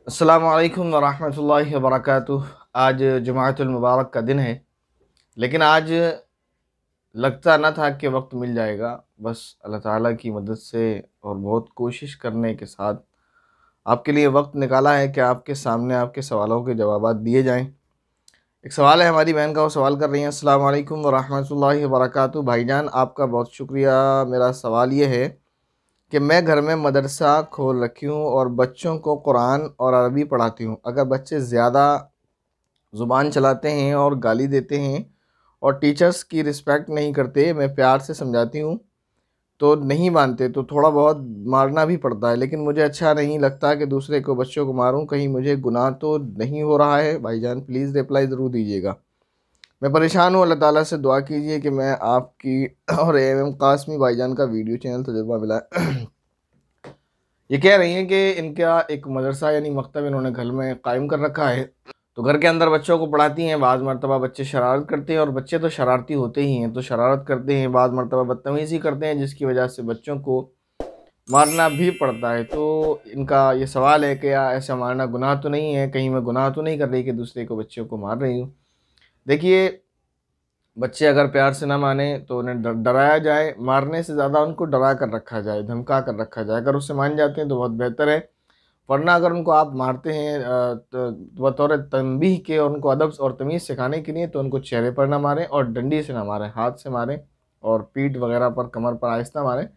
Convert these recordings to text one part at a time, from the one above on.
अस्सलामु अलैकुम वरहमतुल्लाहि वबरकातुह। आज जुमाअतुल मुबारक का दिन है, लेकिन आज लगता न था कि वक्त मिल जाएगा। बस अल्लाह ताला की मदद से और बहुत कोशिश करने के साथ आपके लिए वक्त निकाला है कि आपके सामने आपके सवालों के जवाबात दिए जाएं। एक सवाल है, हमारी बहन का, वो सवाल कर रही हैं, अस्सलामु अलैकुम वरहमतुल्लाहि वबरकातुह। भाईजान आपका बहुत शुक्रिया। मेरा सवाल ये है कि मैं घर में मदरसा खोल रखी हूँ और बच्चों को कुरान और अरबी पढ़ाती हूँ। अगर बच्चे ज़्यादा ज़ुबान चलाते हैं और गाली देते हैं और टीचर्स की रिस्पेक्ट नहीं करते, मैं प्यार से समझाती हूँ तो नहीं मानते, तो थोड़ा बहुत मारना भी पड़ता है, लेकिन मुझे अच्छा नहीं लगता कि दूसरे को बच्चों को मारूं। कहीं मुझे गुनाह तो नहीं हो रहा है? भाईजान प्लीज़ रिप्लाई ज़रूर दीजिएगा। मैं परेशान हूँ, अल्लाह ताला से दुआ कीजिए कि मैं आपकी और एम कासमी भाईजान का वीडियो चैनल तजुर्बा मिला है। ये कह रही हैं कि इनका एक मदरसा यानी मकतब इन्होंने घर में कायम कर रखा है, तो घर के अंदर बच्चों को पढ़ाती हैं। बाद मरतबा बच्चे शरारत करते हैं, और बच्चे तो शरारती होते ही हैं, तो शरारत करते हैं, बाद मरतबा बदतमीज़ी करते हैं, जिसकी वजह से बच्चों को मारना भी पड़ता है। तो इनका ये सवाल है कि या ऐसा मारना गुनाह तो नहीं है? कहीं मैं गुनाह तो नहीं कर रही कि दूसरे को बच्चों को मार रही हूँ? देखिए, बच्चे अगर प्यार से ना माने तो उन्हें डराया जाए, मारने से ज़्यादा उनको डरा कर रखा जाए, धमका कर रखा जाए। अगर उससे मान जाते हैं तो बहुत बेहतर है, वरना अगर उनको आप मारते हैं तो बतौर तंबीह के और उनको अदब और तमीज़ सिखाने के लिए, तो उनको चेहरे पर ना मारें और डंडी से ना मारें, हाथ से मारें और पीठ वगैरह पर, कमर पर आहिस्ता मारें।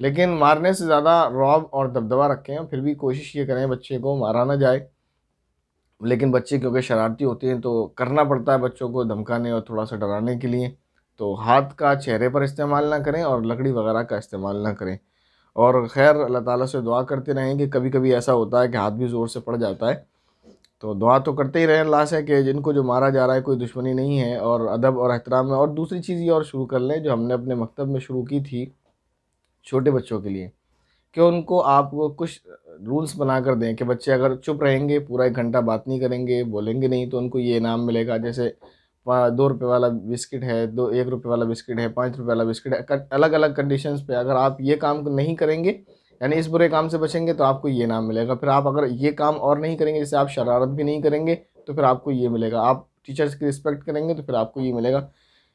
लेकिन मारने से ज़्यादा रौब और दबदबा रखें, और फिर भी कोशिश ये करें बच्चे को मारा ना जाए। लेकिन बच्चे क्योंकि शरारती होते हैं, तो करना पड़ता है बच्चों को धमकाने और थोड़ा सा डराने के लिए। तो हाथ का चेहरे पर इस्तेमाल ना करें और लकड़ी वगैरह का इस्तेमाल ना करें। और ख़ैर अल्लाह ताला से दुआ करते रहें कि कभी कभी ऐसा होता है कि हाथ भी ज़ोर से पड़ जाता है, तो दुआ तो करते ही रहें अल्लाह से कि जिनको जो मारा जा रहा है कोई दुश्मनी नहीं है, और अदब और एहतराम है। और दूसरी चीज़ ये और शुरू कर लें, जो हमने अपने मकतब में शुरू की थी छोटे बच्चों के लिए, कि उनको आप वो कुछ रूल्स बना कर दें कि बच्चे अगर चुप रहेंगे, पूरा 1 घंटा बात नहीं करेंगे, बोलेंगे नहीं, तो उनको ये इनाम मिलेगा। जैसे 2 रुपये वाला बिस्किट है, 1 रुपये वाला बिस्किट है, 5 रुपये वाला बिस्किट है। अलग अलग कंडीशंस पे अगर आप ये काम को नहीं करेंगे, यानी इस बुरे काम से बचेंगे, तो आपको ये इनाम मिलेगा। फिर आप अगर ये काम और नहीं करेंगे, जैसे आप शरारत भी नहीं करेंगे, तो फिर आपको ये मिलेगा। आप टीचर्स की रिस्पेक्ट करेंगे तो फिर आपको ये मिलेगा।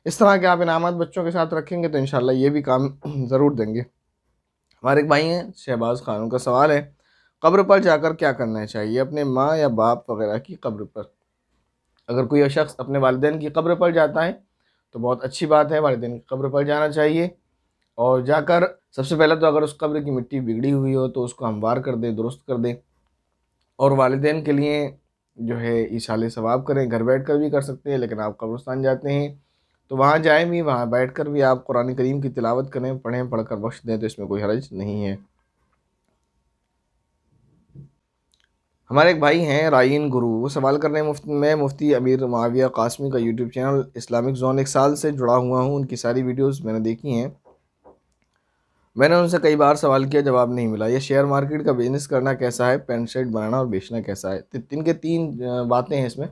इस तरह के आप इनामात बच्चों के साथ रखेंगे तो इंशाल्लाह ये भी काम ज़रूर देंगे। हमारे एक भाई हैं शहबाज खान, उनका सवाल है, कब्र पर जाकर क्या करना चाहिए? अपने माँ या बाप वगैरह की कब्र पर। अगर कोई शख्स अपने वालिदैन की कब्र पर जाता है तो बहुत अच्छी बात है, वालिदैन की कब्र पर जाना चाहिए। और जाकर सबसे पहले तो अगर उस कब्र की मिट्टी बिगड़ी हुई हो तो उसको हमवार कर दे, दुरुस्त कर दे। और वालिदैन के लिए जो है ईसाले सवाब करें, घर बैठ कर भी कर सकते हैं, लेकिन आप कब्रिस्तान जाते हैं तो वहाँ जाएं भी, वहाँ बैठ कर भी आप कुरान करीम की तिलावत करें, पढ़ें, पढ़कर बख्श दें, तो इसमें कोई हर्ज नहीं है। हमारे एक भाई हैं रायन गुरु, वो सवाल कर रहे हैं, मैं मुफ्ती अमीर मुआविया कासमी का यूट्यूब चैनल इस्लामिक जोन 1 साल से जुड़ा हुआ हूँ, उनकी सारी वीडियोस मैंने देखी हैं। मैंने उनसे कई बार सवाल किया, जवाब नहीं मिला। ये शेयर मार्केट का बिजनेस करना कैसा है, पैंट शर्ट बनाना और बेचना कैसा है? इनके 3 बातें हैं इसमें।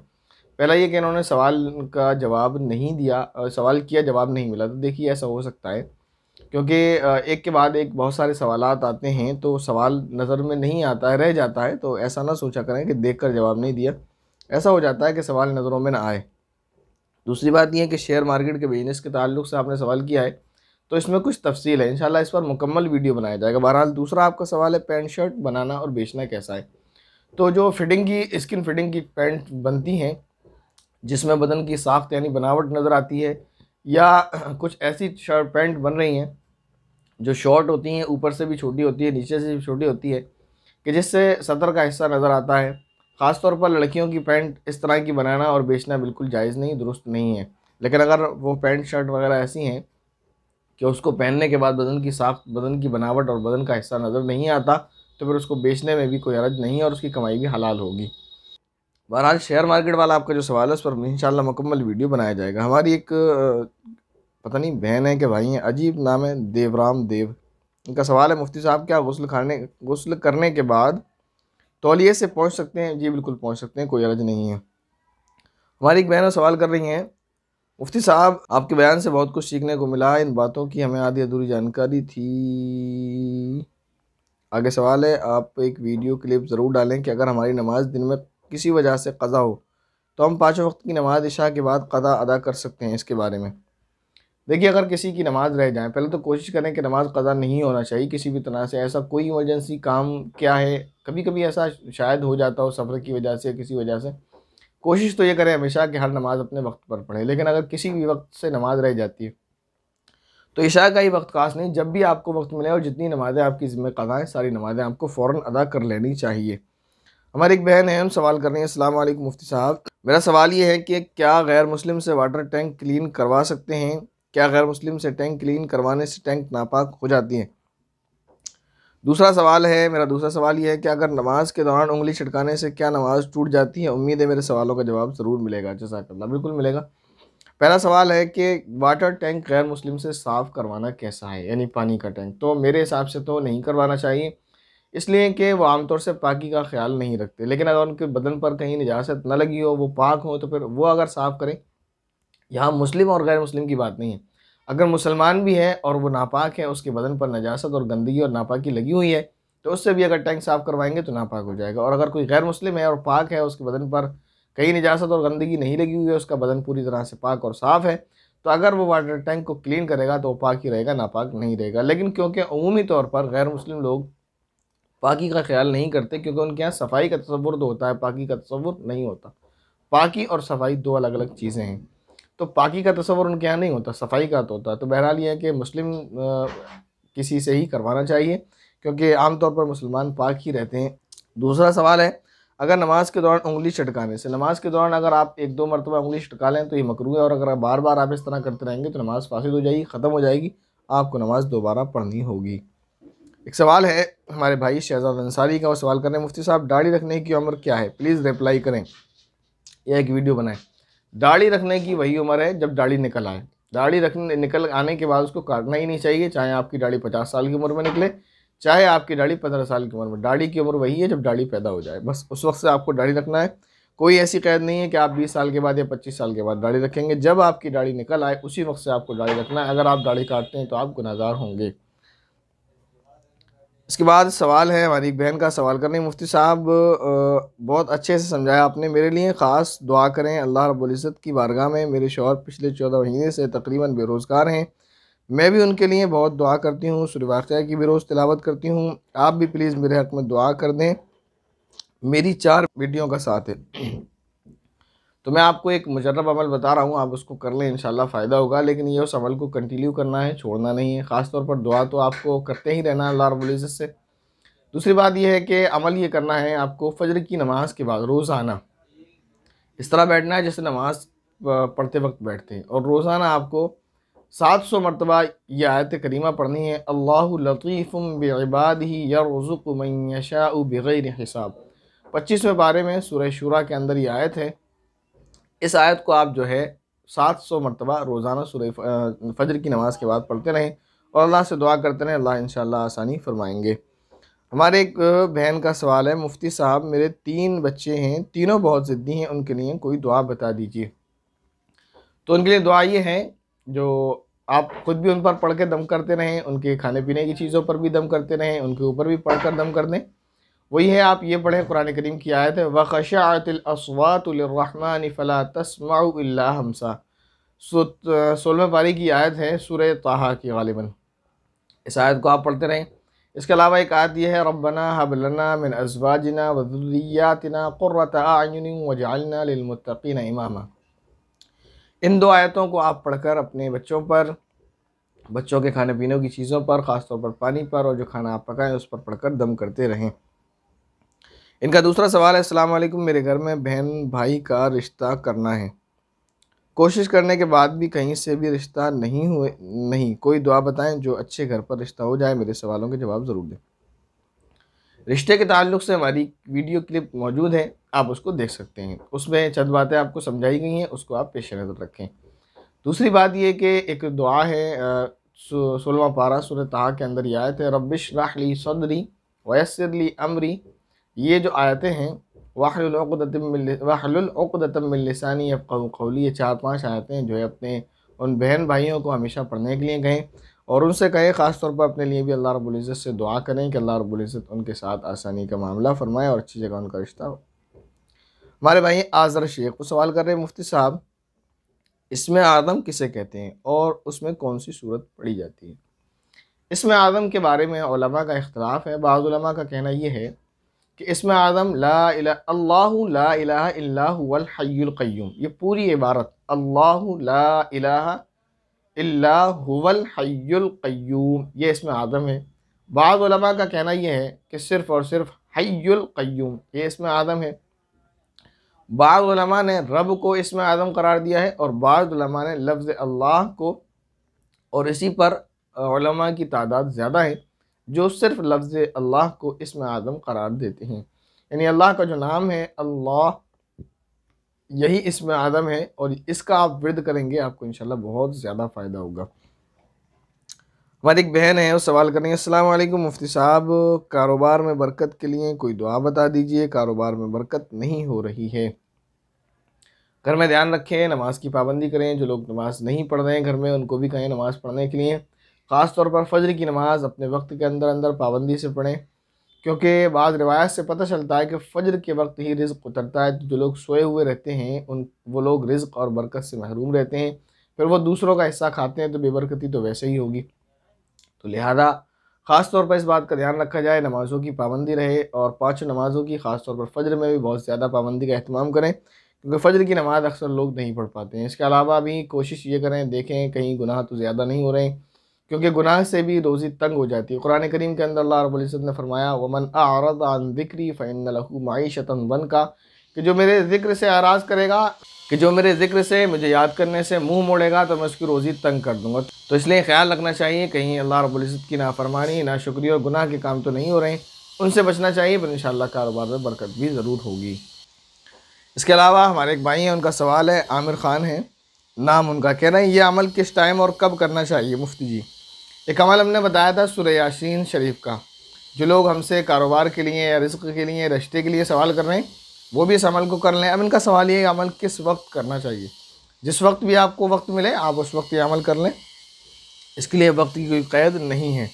पहला ये कि इन्होंने सवाल का जवाब नहीं दिया, सवाल किया, जवाब नहीं मिला। तो देखिए, ऐसा हो सकता है क्योंकि एक के बाद एक बहुत सारे सवालात आते हैं, तो सवाल नज़र में नहीं आता है, रह जाता है। तो ऐसा ना सोचा करें कि देखकर जवाब नहीं दिया, ऐसा हो जाता है कि सवाल नज़रों में ना आए। दूसरी बात यह है कि शेयर मार्केट के बिजनेस के ताल्लुक से आपने सवाल किया है, तो इसमें कुछ तफसील है, इंशाल्लाह इस पर मुकम्मल वीडियो बनाया जाएगा। बहरहाल दूसरा आपका सवाल है पैंट शर्ट बनाना और बेचना कैसा है। तो जो फिटिंग की, स्किन फिटिंग की पैंट बनती हैं, जिसमें बदन की साख्त यानी बनावट नज़र आती है, या कुछ ऐसी शर्ट पैंट बन रही हैं जो शॉर्ट होती हैं, ऊपर से भी छोटी होती है, नीचे से भी छोटी होती है, कि जिससे सतर का हिस्सा नज़र आता है। ख़ास तौर पर लड़कियों की पैंट इस तरह की बनाना और बेचना बिल्कुल जायज़ नहीं, दुरुस्त नहीं है। लेकिन अगर वो पैंट शर्ट वगैरह ऐसी हैं कि उसको पहनने के बाद बदन की साख्त, बदन की बनावट और बदन का हिस्सा नज़र नहीं आता, तो फिर उसको बेचने में भी कोई हर्ज नहीं है और उसकी कमाई भी हलाल होगी। बहरहाल शेयर मार्केट वाला आपका जो सवाल है, उस पर इंशाल्लाह मुकम्मल वीडियो बनाया जाएगा। हमारी एक पता नहीं बहन है कि भाई हैं, अजीब नाम है, देवराम देव, इनका सवाल है, मुफ्ती साहब क्या गुस्ल करने के बाद तौलिए से पहुंच सकते हैं? जी बिल्कुल पहुंच सकते हैं, कोई अर्ज नहीं है। हमारी एक बहन सवाल कर रही हैं, मुफ्ती साहब आपके बयान से बहुत कुछ सीखने को मिला, इन बातों की हमें आधी अधूरी जानकारी थी। आगे सवाल है, आप एक वीडियो क्लिप ज़रूर डालें कि अगर हमारी नमाज दिन में किसी वजह से क़ज़ा हो तो हम पाँचों वक्त की नमाज इशा के बाद क़ज़ा अदा कर सकते हैं, इसके बारे में। देखिए, अगर किसी की नमाज़ रह जाए, पहले तो कोशिश करें कि नमाज़ क़ज़ा नहीं होना चाहिए किसी भी तरह से। ऐसा कोई इमरजेंसी काम क्या है, कभी कभी ऐसा शायद हो जाता हो सफ़र की वजह से, किसी वजह से। कोशिश तो ये करें हमेशा कि हर नमाज़ अपने वक्त पर पढ़ें। लेकिन अगर किसी भी वक्त से नमाज़ रह जाती है तो इशा का ही वक्त खास नहीं, जब भी आपको वक्त मिले और जितनी नमाज़ें आपकी ज़िम्मे क़ज़ा हैं, सारी नमाज़ें आपको फ़ौरन अदा कर लेनी चाहिए। हमारी एक बहन है, हम सवाल कर रही हैं, अस्सलाम वालेकुम मुफ्ती साहब, मेरा सवाल ये है कि क्या गैर मुस्लिम से वाटर टैंक क्लीन करवा सकते हैं? क्या गैर मुस्लिम से टैंक क्लीन करवाने से टैंक नापाक हो जाती हैं? मेरा दूसरा सवाल ये है कि अगर नमाज के दौरान उंगली छिटकाने से क्या नमाज टूट जाती है? उम्मीद है मेरे सवालों का जवाब ज़रूर मिलेगा। जज़ाकल्लाह। बिल्कुल मिलेगा। पहला सवाल है कि वाटर टैंक गैर मुस्लिम से साफ़ करवाना कैसा है, यानी पानी का टैंक। तो मेरे हिसाब से तो नहीं करवाना चाहिए, इसलिए कि वो आमतौर से पाकी का ख्याल नहीं रखते। लेकिन अगर उनके बदन पर कहीं निजासत न लगी हो, वो पाक हो, तो फिर वो अगर साफ़ करें। यहाँ मुस्लिम और गैर मुस्लिम की बात नहीं है। अगर मुसलमान भी है और वो नापाक है, उसके बदन पर नजासत और गंदगी और नापाकी लगी हुई है, तो उससे भी अगर टैंक साफ़ करवाएंगे तो नापाक हो जाएगा। और अगर कोई गैर मुस्लिम है और पाक है, उसके बदन पर कहीं निजासत और गंदगी नहीं लगी हुई है, उसका बदन पूरी तरह से पाक और साफ़ है, तो अगर वो वाटर टैंक को क्लीन करेगा तो वो पाक ही रहेगा, नापाक नहीं रहेगा। लेकिन क्योंकि अमूमी तौर पर गैर मुस्लिम लोग पाकी का ख्याल नहीं करते, क्योंकि उनके यहाँ सफाई का तसव्वुर तो होता है, पाकी का तसव्वुर नहीं होता। पाकी और सफाई दो अलग अलग चीज़ें हैं। तो पाकी का तसव्वुर उनके यहाँ नहीं होता, सफाई का तो होता है। तो बहरहाल ये है कि मुस्लिम किसी से ही करवाना चाहिए, क्योंकि आमतौर पर मुसलमान पाक ही रहते हैं। दूसरा सवाल है, अगर नमाज के दौरान उंगली छिटकाने से, नमाज के दौरान अगर आप एक दो मरतबा उंगली छिटका लें तो ये मकरूह है, और अगर बार बार आप इस तरह करते रहेंगे तो नमाज फासिद हो जाएगी, ख़त्म हो जाएगी, आपको नमाज दोबारा पढ़नी होगी। एक सवाल है हमारे भाई शहजाद अंसारी का, वो सवाल कर रहे हैं, मुफ्ती साहब दाढ़ी रखने की उम्र क्या है? प्लीज़ रिप्लाई करें या एक वीडियो बनाएं। दाढ़ी रखने की वही उम्र है जब दाढ़ी निकल आए। दाढ़ी रखने निकल आने के बाद उसको काटना ही नहीं चाहिए, चाहे आपकी दाढ़ी 50 साल की उम्र में निकले, चाहे आपकी दाढ़ी 15 साल की उम्र में। दाढ़ी की उम्र वही है जब दाढ़ी पैदा हो जाए, बस उस वक्त से आपको दाढ़ी रखना है। कोई ऐसी कैद नहीं है कि आप 20 साल के बाद या 25 साल के बाद दाढ़ी रखेंगे। जब आपकी दाढ़ी निकल आए उसी वक्त से आपको दाढ़ी रखना है। अगर आप दाढ़ी काटते हैं तो आप गुनहगार होंगे। इसके बाद सवाल है, हमारी एक बहन का सवाल करने, मुफ्ती साहब बहुत अच्छे से समझाया आपने, मेरे लिए ख़ास दुआ करें अल्लाह रब्बुल इज़्ज़त की बारगाह में। मेरे शौहर पिछले 14 महीने से तकरीबन बेरोज़गार हैं, मैं भी उनके लिए बहुत दुआ करती हूँ, सूरह वाक़िया की भी रोज़ तिलावत करती हूँ। आप भी प्लीज़ मेरे हक़ में दुआ कर दें। मेरी 4 बेटियों का साथ है। तो मैं आपको एक मुजर्रब अमल बता रहा हूँ, आप उसको कर लें, इंशाल्लाह फ़ायदा होगा। लेकिन ये उस अमल को कंटिन्यू करना है, छोड़ना नहीं है। ख़ास तौर पर दुआ तो आपको करते ही रहना है अल्लाह रब्बुल इज़्ज़त से। दूसरी बात यह है कि अमल ये करना है आपको, फ़जर की नमाज़ के बाद रोज़ाना इस तरह बैठना है जैसे नमाज़ पढ़ते वक्त बैठते हैं, और रोज़ाना आपको 700 मरतबा ये आयत करीमा पढ़नी है, अल्लाहु लतीफ़ुम बिइबादिही यर्ज़ुक़ु मन यशाउ बिग़ैरि हिसाब। 25वें पारे में सूरह शूरा के अंदर ये आयत है। इस आयत को आप जो है 700 मरतबा रोज़ाना सूरह फ़जर की नमाज़ के बाद पढ़ते रहें और अल्लाह से दुआ करते रहें, अल्लाह इंशाअल्लाह आसानी फरमाएंगे। हमारे एक बहन का सवाल है, मुफ्ती साहब मेरे 3 बच्चे हैं, तीनों बहुत ज़िद्दी हैं, उनके लिए कोई दुआ बता दीजिए। तो उनके लिए दुआ ये है, जो आप ख़ुद भी उन पर पढ़ के दम करते रहें, उनके खाने पीने की चीज़ों पर भी दम करते रहें, उनके ऊपर भी पढ़ कर दम कर दें। वही है, आप ये पढ़ें, कुरान करीम की आयत है, वख़शअतिल अस्वातु लिर्रहमानि फ़ला तस्मउ इल्ला हमसा। 16वें पारी की आयत है सूरह ताहा की गालिबन। इस आयत को आप पढ़ते रहें। इसके अलावा एक आयत ये है, रब्बना हब लना मिन अज़वाजिना व ज़ुर्रिय्यातिना क़ुर्रता अयुनिन वजअलना लिलमुत्तक़ीना इमामा। इन 2 आयतों को आप पढ़कर अपने बच्चों पर, बच्चों के खाने पीने की चीज़ों पर, ख़ास तौर पर पानी पर, और जो खाना आप पकाएं उस पर पढ़कर दम करते रहें। इनका दूसरा सवाल है, अस्सलाम वालेकुम, मेरे घर में बहन भाई का रिश्ता करना है, कोशिश करने के बाद भी कहीं से भी रिश्ता नहीं, कोई दुआ बताएं जो अच्छे घर पर रिश्ता हो जाए। मेरे सवालों के जवाब ज़रूर दें। रिश्ते के ताल्लुक़ से हमारी वीडियो क्लिप मौजूद है, आप उसको देख सकते हैं। उसमें चंद बातें आपको समझाई गई हैं, उसको आप पेश नज़र रखें। दूसरी बात ये कि एक दुआ है, 16वां पारा सूरह ताहा के अंदर ये आयत है, रब्बिश्रह ली सदरी वयस्सिर ली अमरी। ये जो आयतें हैं, वाहलुल उक़दतम मिन लिसानी यफ़क़हू क़ौली, ये 4-5 आयतें जो है अपने उन बहन भाइयों को हमेशा पढ़ने के लिए कहें। और उनसे कहें ख़ास तौर पर अपने लिए भी अल्लाह रब्बुल इज़्ज़त से दुआ करें कि अल्लाह रब्बुल इज़्ज़त उनके साथ आसानी का मामला फ़रमाए और अच्छी जगह उनका रिश्ता हो। हमारे भाई आज़र शेख वो सवाल कर रहे हैं, मुफ्ती साहब इसमें आदम किसे कहते हैं और उसमें कौन सी सूरत पढ़ी जाती है? इसमें आदम के बारे में उलमा का इख्तिलाफ है। बाज़ उलमा का कहना यह है कि इसमें आदम अल्लाहु ला इलाहा इल्ला हुवल हय्युल क़य्यूम, ये पूरी इबारत अल्लाहु ला इलाहा इल्ला हुवल हय्युल क़य्यूम, ये इसमें आदम है। बाज़ उलमा का कहना यह है कि सिर्फ़ और सिर्फ हय्युल क़य्यूम ये इसमें आदम है। बाज़ उलमा ने रब को इसमें आदम करार दिया है और बाज़ उलमा ने लफ्ज़ अल्लाह को, और इसी पर उलमा की तादाद ज़्यादा है जो सिर्फ लफ्ज़ अल्लाह को इसमें आदम करार देते हैं। यानी अल्लाह का जो नाम है अल्लाह, यही इसमें आदम है और इसका आप विर्द करेंगे आपको इंशाल्लाह बहुत ज़्यादा फ़ायदा होगा। हमारी एक बहन है वो सवाल करेंगे, अस्सलाम वालेकुम मुफ्ती साहब, कारोबार में बरकत के लिए कोई दुआ बता दीजिए, कारोबार में बरकत नहीं हो रही है। घर में ध्यान रखें, नमाज की पाबंदी करें। जो लोग नमाज नहीं पढ़ रहे हैं घर में उनको भी कहें नमाज़ पढ़ने के लिए। ख़ास तौर पर फ़जर की नमाज़ अपने वक्त के अंदर अंदर पाबंदी से पढ़ें, क्योंकि बाद रिवायत से पता चलता है कि फ़जर के वक्त ही रिज़्क़ उतरता है। तो जो लोग सोए हुए रहते हैं वो लोग रिज़्क़ और बरकत से महरूम रहते हैं, फिर वो दूसरों का हिस्सा खाते हैं तो बेबरकती तो वैसे ही होगी। तो लिहाजा ख़ास तौर पर इस बात का ध्यान रखा जाए, नमाज़ों की पाबंदी रहे और 5 नमाज़ों की ख़ास तौर पर फ़जर में भी बहुत ज़्यादा पाबंदी का अहतमाम करें, क्योंकि फ़जर की नमाज़ अक्सर लोग नहीं पढ़ पाते हैं। इसके अलावा भी कोशिश ये करें, देखें कहीं गुनाह तो ज़्यादा नहीं हो रहे हैं, क्योंकि गुनाह से भी रोज़ी तंग हो जाती है। कुरान करीम के अंदर अल्लाह रब्बुल इज़्ज़त ने फरमाया वमन अअरद अन ज़िक्री फ़इन्न लहू मईशतन दंका, कि जो मेरे ज़िक्र से आराज़ करेगा, कि जो मेरे ज़िक्र से मुझे याद करने से मुंह मोड़ेगा तो मैं उसकी रोज़ी तंग कर दूँगा। तो इसलिए ख्याल रखना चाहिए कहीं अल्लाह रब्बुल इज़्ज़त की नाफरमानी, नाशुक्री और गुनाह के काम तो नहीं हो रहे हैं, उनसे बचना चाहिए। पर इंशाअल्लाह कारोबार में बरकत भी ज़रूर होगी। इसके अलावा हमारे एक भाई हैं, उनका सवाल है, आमिर ख़ान है नाम उनका, कह रहे हैं ये अमल किस टाइम और कब करना चाहिए मुफ्ती जी? एक अमल हमने बताया था सूरह यासीन शरीफ का। जो लोग हमसे कारोबार के लिए या रिज़्क़ के लिए, रिश्ते के लिए सवाल कर रहे हैं वो भी इस अमल को कर लें। अब इनका सवाल ये अमल किस वक्त करना चाहिए? जिस वक्त भी आपको वक्त मिले आप उस वक्त ये अमल कर लें, इसके लिए वक्त की कोई क़ैद नहीं है।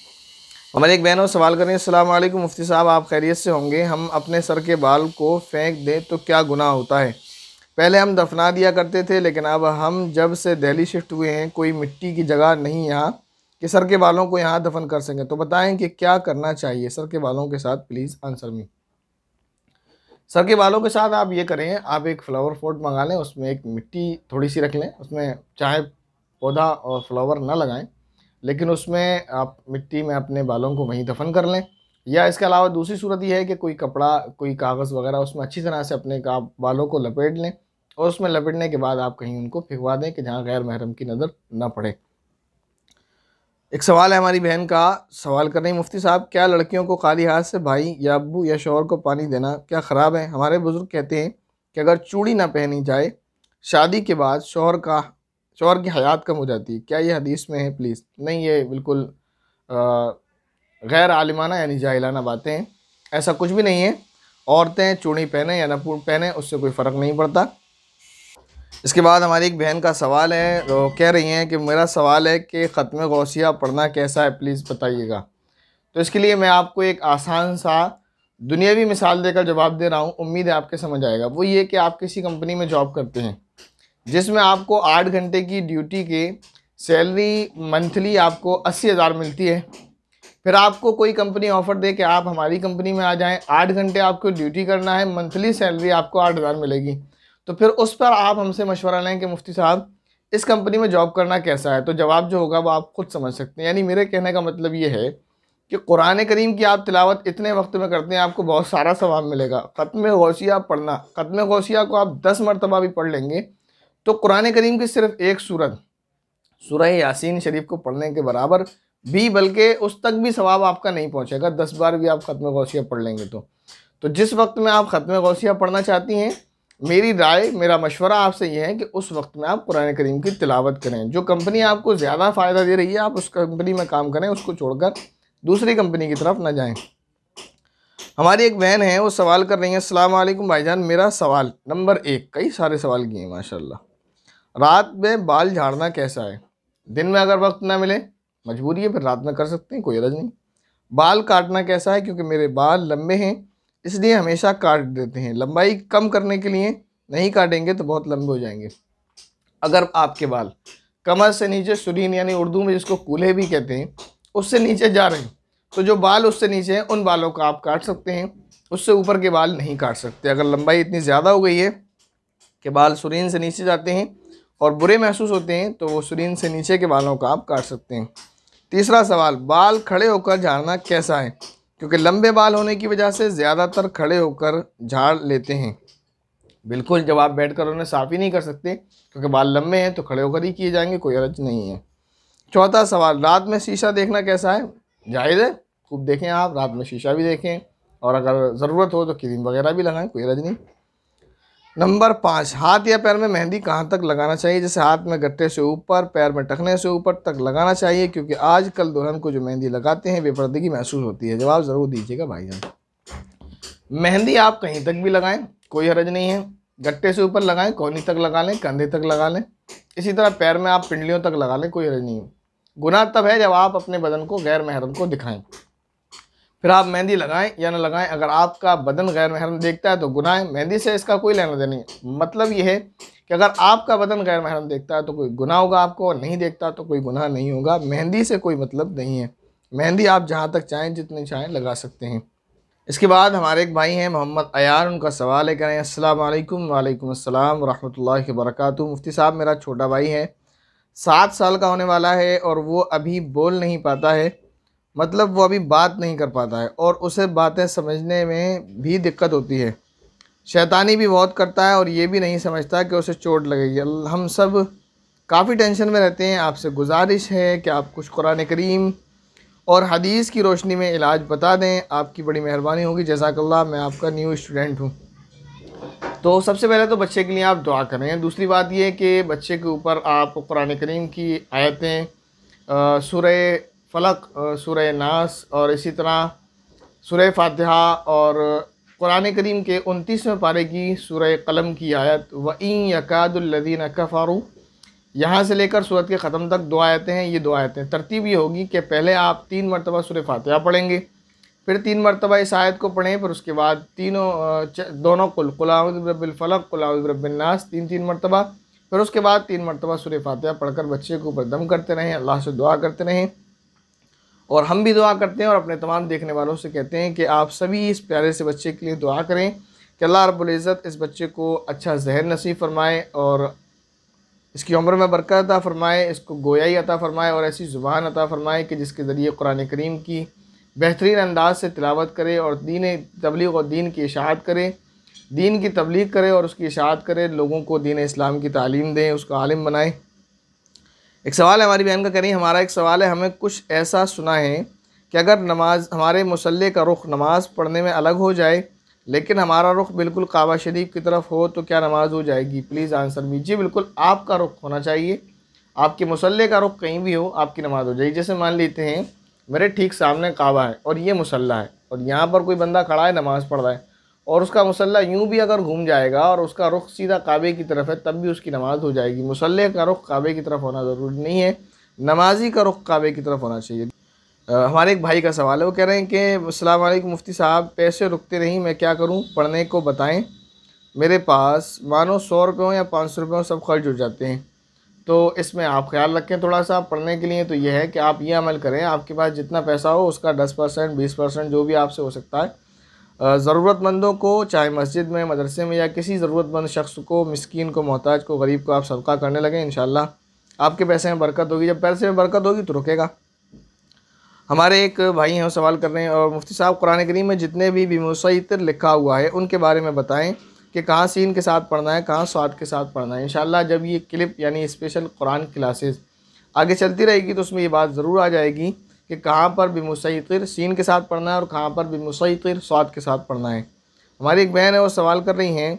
हमारे एक बहनों सवाल करें, अस्सलाम वालेकुम मुफ्ती साहब, आप खैरियत से होंगे? हम अपने सर के बाल को फेंक दें तो क्या गुनाह होता है? पहले हम दफना दिया करते थे, लेकिन अब हम जब से दिल्ली शिफ्ट हुए हैं कोई मिट्टी की जगह नहीं यहाँ कि सर के बालों को यहाँ दफन कर सकें, तो बताएं कि क्या करना चाहिए सर के बालों के साथ? Please answer me. सर के बालों के साथ आप ये करें, आप एक फ्लावर पॉट मंगा लें, उसमें एक मिट्टी थोड़ी सी रख लें, उसमें चाहे पौधा और फ्लावर ना लगाएं, लेकिन उसमें आप मिट्टी में अपने बालों को वहीं दफन कर लें। या इसके अलावा दूसरी सूरत यह है कि कोई कपड़ा, कोई कागज़ वगैरह उसमें अच्छी तरह से अपने बालों को लपेट लें और उसमें लपेटने के बाद आप कहीं उनको फेंकवा दें कि जहाँ गैर महरम की नज़र ना पड़े। एक सवाल है, हमारी बहन का सवाल कर रही है, मुफ्ती साहब क्या लड़कियों को खाली हाथ से भाई या अब्बू या शौहर को पानी देना क्या ख़राब है? हमारे बुज़ुर्ग कहते हैं कि अगर चूड़ी ना पहनी जाए शादी के बाद शौहर की हयात कम हो जाती है, क्या ये हदीस में है? प्लीज़। नहीं, ये बिल्कुल गैर आलिमाना यानी जाहिलाना बातें हैं, ऐसा कुछ भी नहीं है। औरतें चूड़ी पहने या न पहने उससे कोई फ़र्क नहीं पड़ता। इसके बाद हमारी एक बहन का सवाल है, वो कह रही हैं कि मेरा सवाल है कि ख़त्म गौसिया पढ़ना कैसा है, प्लीज़ बताइएगा। तो इसके लिए मैं आपको एक आसान सा दुनियावी मिसाल देकर जवाब दे रहा हूँ, उम्मीद है आपके समझ आएगा। वो ये कि आप किसी कंपनी में जॉब करते हैं जिसमें आपको 8 घंटे की ड्यूटी के सैलरी मंथली आपको 80,000 मिलती है। फिर आपको कोई कंपनी ऑफ़र दे कि आप हमारी कंपनी में आ जाएं, 8 घंटे आपको ड्यूटी करना है, मंथली सैलरी आपको 8,000 मिलेगी। तो फिर उस पर आप हमसे मशवरा लें कि मुफ्ती साहब इस कंपनी में जॉब करना कैसा है, तो जवाब जो होगा वो आप खुद समझ सकते हैं। यानी मेरे कहने का मतलब ये है कि कुरान करीम की आप तिलावत इतने वक्त में करते हैं आपको बहुत सारा सवाब मिलेगा। ख़त्म गौसिया पढ़ना, ख़त्म गौसिया को आप 10 मरतबा भी पढ़ लेंगे तो कुरान करीम की सिर्फ एक सूरत सूरह यासीन शरीफ को पढ़ने के बराबर भी, बल्कि उस तक भी सवाब आपका नहीं पहुंचेगा 10 बार भी आप ख़त्म गौसिया पढ़ लेंगे तो जिस वक्त में आप ख़त्म गौसिया पढ़ना चाहती हैं, मेरी राय, मेरा मशवरा आपसे ये है कि उस वक्त में आप कुरान करीम की तिलावत करें। जो कंपनी आपको ज़्यादा फ़ायदा दे रही है आप उस कंपनी में काम करें, उसको छोड़कर दूसरी कंपनी की तरफ ना जाएं। हमारी एक बहन है वो सवाल कर रही है, अस्सलाम वालेकुम भाईजान, मेरा सवाल नंबर 1, कई सारे सवाल किए हैं माशाल्लाह, रात में बाल झाड़ना कैसा है? दिन में अगर वक्त ना मिले मजबूरी है, फिर रात में कर सकते हैं, कोई हर्ज नहीं। बाल काटना कैसा है? क्योंकि मेरे बाल लंबे हैं इसलिए हमेशा काट देते हैं। लंबाई कम करने के लिए नहीं काटेंगे तो बहुत लंबे हो जाएंगे। अगर आपके बाल कमर से नीचे सुरीन यानी उर्दू में जिसको कूल्हे भी कहते हैं उससे नीचे जा रहे हैं, तो जो बाल उससे नीचे हैं उन बालों को आप काट सकते हैं, उससे ऊपर के बाल नहीं काट सकते। अगर लंबाई इतनी ज़्यादा हो गई है कि बाल सुरीन से नीचे जाते हैं और बुरे महसूस होते हैं तो वो सुरीन से नीचे के बालों को आप काट सकते हैं। तीसरा सवाल, बाल खड़े होकर झाड़ना कैसा है? क्योंकि लंबे बाल होने की वजह से ज़्यादातर खड़े होकर झाड़ लेते हैं। बिल्कुल, जब आप बैठकर उन्हें साफ़ ही नहीं कर सकते क्योंकि बाल लंबे हैं तो खड़े होकर ही किए जाएंगे, कोई हर्ज नहीं है। चौथा सवाल, रात में शीशा देखना कैसा है? जायज़ है, खूब देखें, आप रात में शीशा भी देखें और अगर ज़रूरत हो तो क्रीम वगैरह भी लगाएं, कोई हर्ज नहीं। नंबर 5, हाथ या पैर में मेहंदी कहाँ तक लगाना चाहिए? जैसे हाथ में गट्टे से ऊपर, पैर में टखने से ऊपर तक लगाना चाहिए, क्योंकि आजकल दुल्हन को जो मेहंदी लगाते हैं बेपर्दगी महसूस होती है। जवाब ज़रूर दीजिएगा भाईजान। मेहंदी आप कहीं तक भी लगाएं, कोई हर्ज नहीं है। गट्टे से ऊपर लगाएं, कोहनी तक लगा लें, कंधे तक लगा लें। इसी तरह पैर में आप पिंडलियों तक लगा लें, कोई हर्ज नहीं है। गुनाह तब है जब आप अपने बदन को गैर महरम को दिखाएं। फिर आप मेहंदी लगाएं या न लगाएं, अगर आपका बदन गैर महरम देखता है तो गुनाह है। मेहंदी से इसका कोई लेना देना नहीं। मतलब ये है कि अगर आपका बदन गैर महरम देखता है तो कोई गुनाह होगा आपको, और नहीं देखता तो कोई गुनाह नहीं होगा। मेहंदी से कोई मतलब नहीं है। मेहंदी आप जहाँ तक चाहें, जितनी चाहें लगा सकते हैं। इसके बाद हमारे एक भाई हैं मोहम्मद अयान, उनका सवाल है, कह रहे हैं अस्सलाम वालेकुम। वालेकुम अस्सलाम रहमतुल्लाहि व बरकातुहू। मुफ्ती साहब, मेरा छोटा भाई है, 7 साल का होने वाला है और वो अभी बोल नहीं पाता है, मतलब वो अभी बात नहीं कर पाता है और उसे बातें समझने में भी दिक्कत होती है। शैतानी भी बहुत करता है और ये भी नहीं समझता कि उसे चोट लगेगी। हम सब काफ़ी टेंशन में रहते हैं। आपसे गुजारिश है कि आप कुछ कुरान करीम और हदीस की रोशनी में इलाज बता दें, आपकी बड़ी मेहरबानी होगी। जज़ाकल्लाह। मैं आपका न्यू स्टूडेंट हूँ। तो सबसे पहले तो बच्चे के लिए आप दुआ करें। दूसरी बात ये कि बच्चे के ऊपर आप कुरान करीम की आयतें, सूरह फलक, सूरह नास और इसी तरह सूरह फातिहा और कुरान करीम के 29वें पारे की सूरह कलम की आयत व इन यकादुल्लज़ीना कफ़रू, यहाँ से लेकर सूरत के ख़त्म तक 2 आयतें हैं। ये 2 आयतें तरतीब ये होगी कि पहले आप 3 मरतबा सूरह फातिहा पढ़ेंगे, फिर 3 मरतबा इस आयत को पढ़ें, फिर उसके बाद दोनों कुल आऊज़ु बिरब्बिल फलक, कुल आऊज़ु बिरब्बिन नास 3 मरतबा, फिर उसके बाद 3 मरतबा सूरह फातिहा पढ़कर बच्चे के ऊपर दम करते रहें, अल्लाह से दुआ करते रहें। और हम भी दुआ करते हैं और अपने तमाम देखने वालों से कहते हैं कि आप सभी इस प्यारे से बच्चे के लिए दुआ करें कि अल्लाह रब्बुल इज़्ज़त इस बच्चे को अच्छा ज़हन नसीब फरमाए और इसकी उम्र में बरकत अता फ़रमाए, इसको गोयाई अता फ़रमाए और ऐसी ज़ुबान अता फ़रमाए कि जिसके ज़रिए कुरान करीम की बेहतरीन अंदाज से तिलावत करे और दीन तबलीग और दीन की इशाअत करे, दीन की तबलीग करे और उसकी इशाअत करे, लोगों को दीन इस्लाम की तालीम दें, उसको आलिम बनाए। एक सवाल है हमारी बहन का, करें हमारा एक सवाल है, हमें कुछ ऐसा सुना है कि अगर नमाज हमारे मुसल्ले का रुख नमाज़ पढ़ने में अलग हो जाए लेकिन हमारा रुख बिल्कुल काबा शरीफ की तरफ हो तो क्या नमाज हो जाएगी? प्लीज़ आंसर दीजिए। बिल्कुल आपका रुख होना चाहिए, आपके मुसल्ले का रुख कहीं भी हो आपकी नमाज हो जाएगी। जैसे मान लेते हैं मेरे ठीक सामने काबा है और ये मुसल्ला है और यहाँ पर कोई बंदा खड़ा है नमाज़ पढ़ रहा है और उसका मुसल्ला यूँ भी अगर घूम जाएगा और उसका रुख सीधा काबे की तरफ है तब भी उसकी नमाज़ हो जाएगी। मुसल्ले का रुख काबे की तरफ होना ज़रूरी नहीं है, नमाजी का रुख काबे की तरफ होना चाहिए। हमारे एक भाई का सवाल है, वो कह रहे हैं कि अस्सलाम वालेकुम मुफ्ती साहब, पैसे रुकते नहीं, मैं क्या करूं, पढ़ने को बताएं। मेरे पास मानो 100 रुपये हो या 500 रुपये हो सब खर्च हो जाते हैं, तो इसमें आप ख्याल रखें थोड़ा सा पढ़ने के लिए। तो यह है कि आप ये अमल करें, आपके पास जितना पैसा हो उसका 10% 20% जो भी आपसे हो सकता है ज़रूरतमंदों को, चाहे मस्जिद में, मदरसे में या किसी ज़रूरतमंद शख्स को, मिस्कीन को, मोहताज को, गरीब को आप सदका करने लगें। इंशाअल्लाह आपके पैसे में बरकत होगी। जब पैसे में बरकत होगी तो रुकेगा। हमारे एक भाई हैं वो सवाल कर रहे हैं, और मुफ्ती साहब कुरान करीम में जितने भी बिमुसैतिर लिखा हुआ है उनके बारे में बताएं कि कहाँ सीन के साथ पढ़ना है, कहाँ स्वाद के साथ पढ़ना है। इंशाअल्लाह जब ये क्लिप यानी स्पेशल कुरान क्लासेस आगे चलती रहेगी तो उसमें ये बात ज़रूर आ जाएगी कि कहाँ पर बिमुसैतिर सीन के साथ पढ़ना है और कहाँ पर बिमुसैतिर स्वाद के साथ पढ़ना है। हमारी एक बहन है वो सवाल कर रही हैं,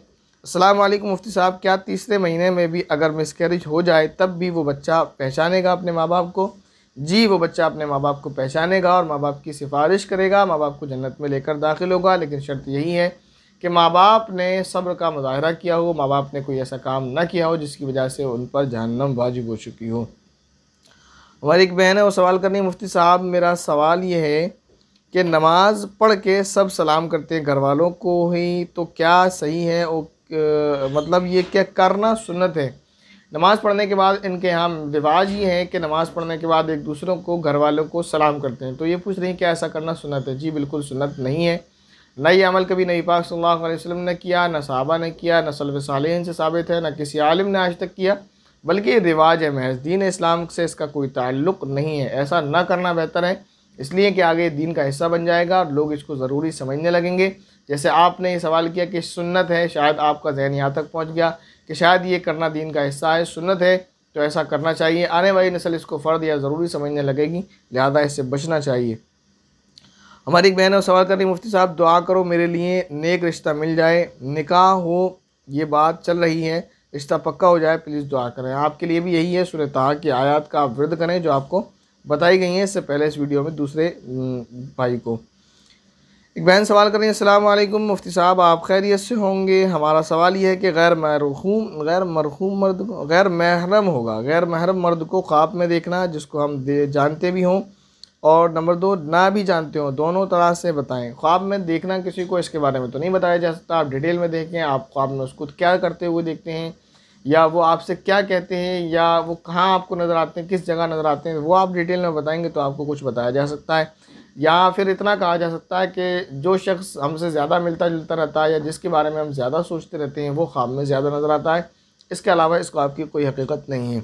अस्सलाम वालेकुम मुफ्ती साहब, क्या तीसरे महीने में भी अगर मिसकैरेज हो जाए तब भी वो बच्चा पहचानेगा अपने माँ बाप को? जी, वो बच्चा अपने माँ बाप को पहचानेगा और माँ बाप की सिफारिश करेगा, माँ बाप को जन्नत में लेकर दाखिल होगा। लेकिन शर्त यही है कि माँ बाप ने सब्र का मुज़ाहरा किया हो, माँ बाप ने कोई ऐसा काम ना किया हो जिसकी वजह से उन पर जहन्नम वाजिब हो चुकी हो। हमारी एक बहन है, वो सवाल करनी है, मुफ्ती साहब मेरा सवाल ये है कि नमाज पढ़ के सब सलाम करते हैं घर वालों को ही, तो क्या सही है? और मतलब ये क्या करना सुन्नत है? नमाज़ पढ़ने के बाद इनके यहाँ रिवाज ये है कि नमाज़ पढ़ने के बाद एक दूसरों को, घर वालों को सलाम करते हैं। तो ये पूछ रही हैं क्या ऐसा करना सुन्नत है? जी बिल्कुल सुन्नत नहीं है। न ये अमल कभी नबी पाक सल्लल्लाहु अलैहि वसल्लम ने किया, न सहाबा ने किया, न सलफ़ सालिहीन से साबित है, न किसी आलिम ने आज तक किया, बल्कि ये रिवाज है महज़। दीन इस्लाम से इसका कोई ताल्लुक़ नहीं है। ऐसा न करना बेहतर है, इसलिए कि आगे दीन का हिस्सा बन जाएगा और लोग इसको ज़रूरी समझने लगेंगे। जैसे आपने ये सवाल किया कि सुन्नत है, शायद आपका ज़हन यहाँ तक पहुँच गया कि शायद ये करना दीन का हिस्सा है, सुन्नत है तो ऐसा करना चाहिए। आने वाली नस्ल इसको फ़र्द या ज़रूरी समझने लगेगी, लिहाजा इससे बचना चाहिए। हमारी एक बहन है, सवाल कर रही, मुफ्ती साहब दुआ करो मेरे लिए नेक रिश्ता मिल जाए, निकाह हो, ये बात चल रही है, रिश्ता पक्का हो जाए, प्लीज़ दुआ करें। आपके लिए भी यही है, सूरह ताहा की आयत का आप विर्द करें जो आपको बताई गई हैं इससे पहले इस वीडियो में दूसरे भाई को। एक बहन सवाल कर रही है, अस्सलाम वालेकुम मुफ्ती साहब आप खैरियत से होंगे? हमारा सवाल ये है कि गैर महरम मर्द को ख्वाब में देखना, जिसको हम जानते भी हों और नंबर 2 ना भी जानते हों, दोनों तरह से बताएं। ख्वाब में देखना किसी को, इसके बारे में तो नहीं बताया जा सकता, आप डिटेल में देखें, आप ख्वाब में उसको क्या करते हुए देखते हैं, या वो आपसे क्या कहते हैं, या वो कहाँ आपको नज़र आते हैं, किस जगह नज़र आते हैं, वो आप डिटेल में बताएंगे तो आपको कुछ बताया जा सकता है। या फिर इतना कहा जा सकता है कि जो शख्स हमसे ज़्यादा मिलता जुलता रहता है या जिसके बारे में हम ज़्यादा सोचते रहते हैं वो ख्वाब में ज़्यादा नज़र आता है। इसके अलावा इस ख्वाब की कोई हकीकत नहीं है।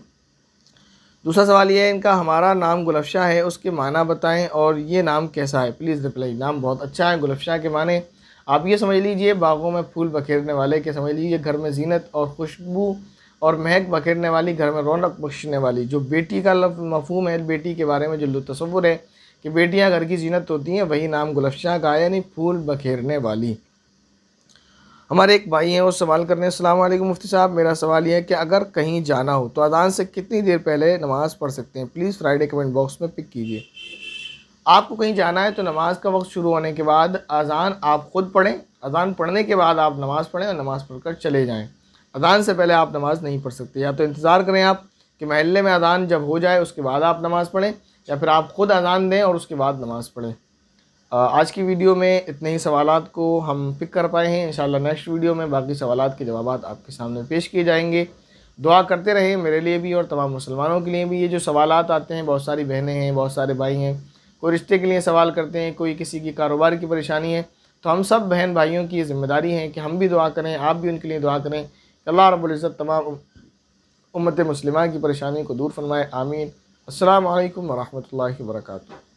दूसरा सवाल ये है इनका, हमारा नाम गुलफशा है, उसके माना बताएं और ये नाम कैसा है, प्लीज़ रिप्लाई। नाम बहुत अच्छा है। गुलफशा के माने आप ये समझ लीजिए बागों में फूल बखेरने वाले के समझ लीजिए, घर में जीनत और खुशबू और महक बखेरने वाली, घर में रौनक बख्शने वाली। जो बेटी का लफ्ज़ मफ़हूम है, बेटी के बारे में जो तसव्वुर है कि बेटियां घर की जीनत होती हैं, वही नाम गुलफशा का है, यानी फूल बखेरने वाली। हमारे एक भाई हैं, वो सवाल करने, अस्सलाम वालेकुम मुफ्ती साहब मेरा सवाल ये है कि अगर कहीं जाना हो तो अज़ान से कितनी देर पहले नमाज़ पढ़ सकते हैं? प्लीज़ फ्राइडे कमेंट बॉक्स में पिक कीजिए। आपको कहीं जाना है तो नमाज का वक्त शुरू होने के बाद अज़ान आप ख़ुद पढ़ें, अज़ान पढ़ने के बाद आप नमाज़ पढ़ें और नमाज़ पढ़कर चले जाएँ। अज़ान से पहले आप नमाज़ नहीं पढ़ सकते। या तो इंतज़ार करें आप कि महल्ले में अज़ान जब हो जाए उसके बाद आप नमाज़ पढ़ें, या फिर आप ख़ुद अज़ान दें और उसके बाद नमाज़ पढ़ें। आज की वीडियो में इतने ही सवालात को हम पिक कर पाए हैं। इंशाल्लाह नेक्स्ट वीडियो में बाकी सवालात के जवाबात आपके सामने पेश किए जाएंगे। दुआ करते रहें मेरे लिए भी और तमाम मुसलमानों के लिए भी। ये जो सवालात आते हैं, बहुत सारी बहनें हैं, बहुत सारे भाई हैं, कोई रिश्ते के लिए सवाल करते हैं, कोई किसी की कारोबार की परेशानी है, तो हम सब बहन भाइयों की ये ज़िम्मेदारी है कि हम भी दुआ करें, आप भी उनके लिए दुआ करें। अल्लाह रब्बुल इज़्ज़त तमाम उम्मत मुस्लिमा की परेशानी को दूर फरमाए, आमीन। अस्सलामु अलैकुम व रहमतुल्लाहि व बरकातुहू।